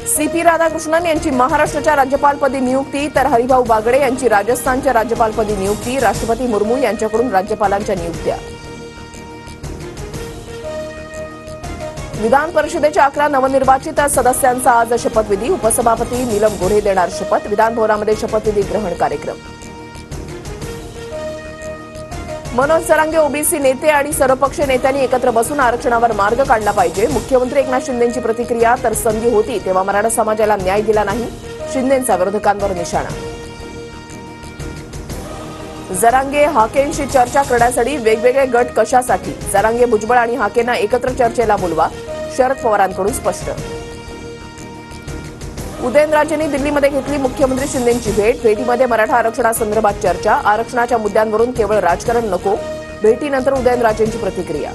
CP Radhakrishnan यांची महाराष्ट्राच्या राज्यपालपदी नियुक्ती तर हरिभाऊ बागडे यांची राजस्थानच्या राज्यपालपदी नियुक्ती. राष्ट्रपती मुर्मू यांच्याकडून राज्यपालांच्या नियुक्त्या. विधान परिषदेच्या 11 नवनिर्वाचित सदस्यांचा आज शपथविधी. उपसभापती नीलम गोऱ्हे देणार शपथ. विधानभवनामध्ये शपथविधी ग्रहण कार्यक्रम. मनोज जरांगे ओबीसी नेते आणि सर्वपक्षीय नेत्यांनी एकत्र बसून आरक्षणावर मार्ग काढला पाहिजे. मुख्यमंत्री एकनाथ शिंदेंची प्रतिक्रिया. तर संधी होती तेव्हा मराठा समाजाला न्याय दिला नाही, शिंदेंचा विरोधकांवर निशाणा. जरांगे हाकेंशी चर्चा करण्यासाठी वेगवेगळे गट कशासाठी? जरांगे, भुजबळ आणि हाकेंना एकत्र चर्चेला बोलवा, शरद पवारांकडून स्पष्ट. उदयनराजेंनी दिल्लीमध्ये घेतली मुख्यमंत्री शिंदेंची भेट. भेटीमध्ये मराठा आरक्षणासंदर्भात चर्चा. आरक्षणाच्या मुद्द्यांवरून केवळ राजकारण नको. भेटीनंतर उदयनराजेंची प्रतिक्रिया.